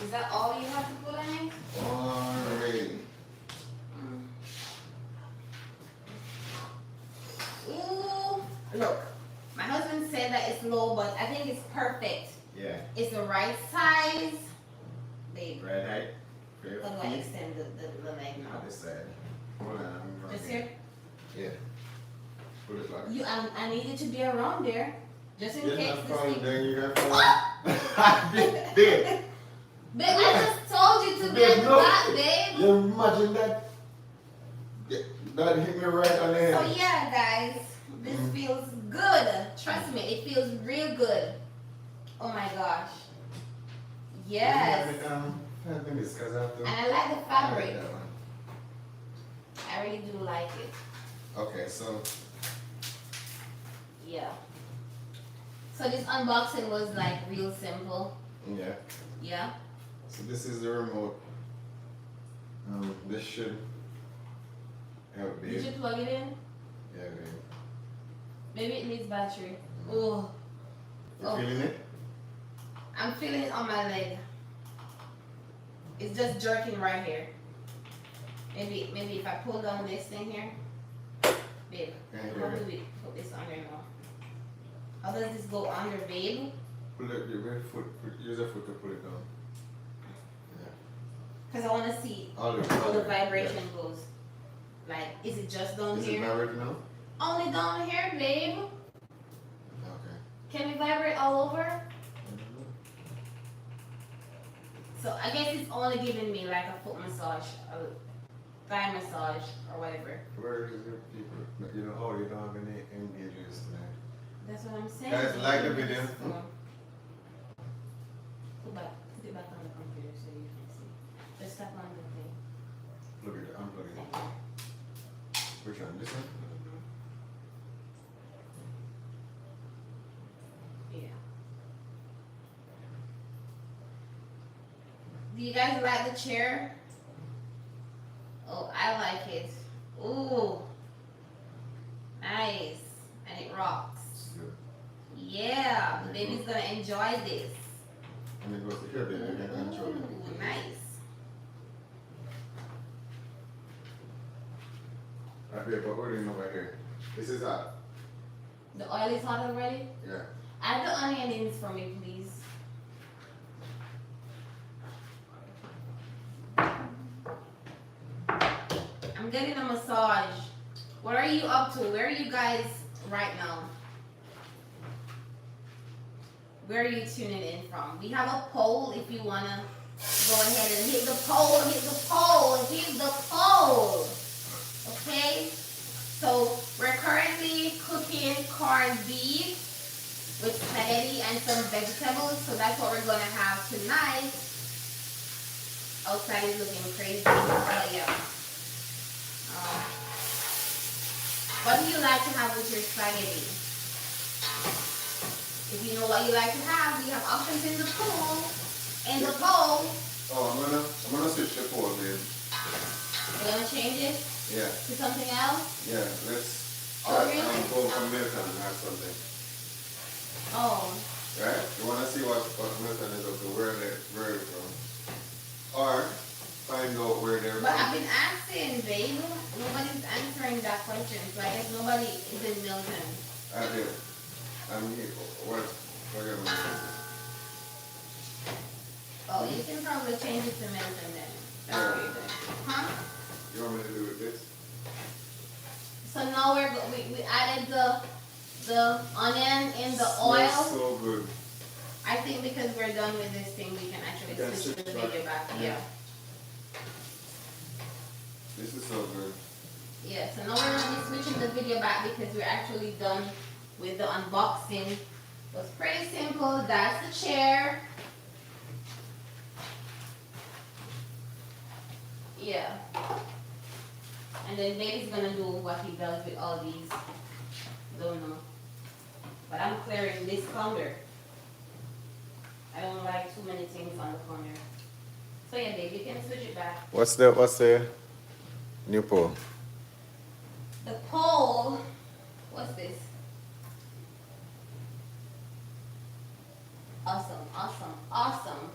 Is that all you have to put on it? Alrighty. Ooh, look. My husband said that it's low, but I think it's perfect. Yeah. It's the right size. Babe. Right height. How do I extend the leg now? On this side. Hold on, I'm Just running. here? Yeah. Put it like. I need it to be around there. Just in You're case not this falling thing. down, you're not falling. Babe. Babe, I just told you to get no. that, babe. You imagine that? That hit me right on the head. So yeah, guys, this feels good. Trust me, it feels real good. Oh my gosh. Yes. 5 minutes, cause I have to. And I like the I like fabric. that one. I really do like it. Okay, so Yeah. So this unboxing was like real simple. yeah. Yeah. So this is the remote. This should help Did you babe. plug it in? Yeah, babe. Maybe it needs battery. Oh, You Oh. feeling it? I'm feeling it on my leg. It's just jerking right here. Maybe if I pull down this thing here. Babe, Yeah, how yeah. do we put this under now? How does this go under, babe? Pull it, your foot, use your foot to pull it down. Because I want to see All the how the vibration goes. Like, is it just down Is it here? vibrating now? Only down here, babe. Okay. Can we vibrate all over? So I guess it's only giving me like a foot massage, a thigh massage, or whatever. Where is your people? You know, oh, you don't have any engagements tonight. That's what I'm saying. Guys, like the video. Put it back on the computer so you can see. Just tap on the thing. Look at it, unplug it. Which one? This one? Yeah. Do you guys like the chair? Oh, I like it. Ooh. Nice. And it rocks. Good. Yeah, the baby's gonna enjoy this. And it goes to here, baby. You can control it. Ooh, nice. Right here, but we're doing over here. This is hot. The oil is hot already? Yeah. Add the onions for me, please. I'm getting a massage. What are you up to? Where are you guys right now? Where are you tuning in from? We have a poll if you want to go ahead and hit the poll, hit the poll, hit the poll. Okay? So we're currently cooking corned beef with spaghetti and some vegetables. So that's what we're going to have tonight. Outside is looking crazy. But yeah. What do you like to have with your spaghetti? If you know what you like to have, we have options in the pool. In the bowl. Oh, I'm gonna switch the pole, babe. We're gonna change it Yeah. to something else. Yeah, let's Oh, really? go from Milton and have something. Oh, Right? You wanna see what Milton is up to, where it's from. Or find out where they're but from. I've been asking, babe. Nobody's answering that question, so I guess nobody is in Milton. I did. I'm here. What? Oh, you can probably change it to Milton then. That's Yeah. what you're doing. Huh? You want me to do with this? So now we added the onion in the Smells oil. so good. I think because we're done with this thing, we can actually You can switch the switch back. video back. Yeah. Yeah. This is so good. Yeah, so now we're going to be switching the video back because we're actually done with the unboxing. It was pretty simple. That's the chair. Yeah. And then baby's going to do what he does with all these. Don't know. But I'm clearing this counter. I don't like too many things on the counter. So yeah, baby, you can switch it back. What's the new pole? The pole, what's this? Awesome, awesome, awesome.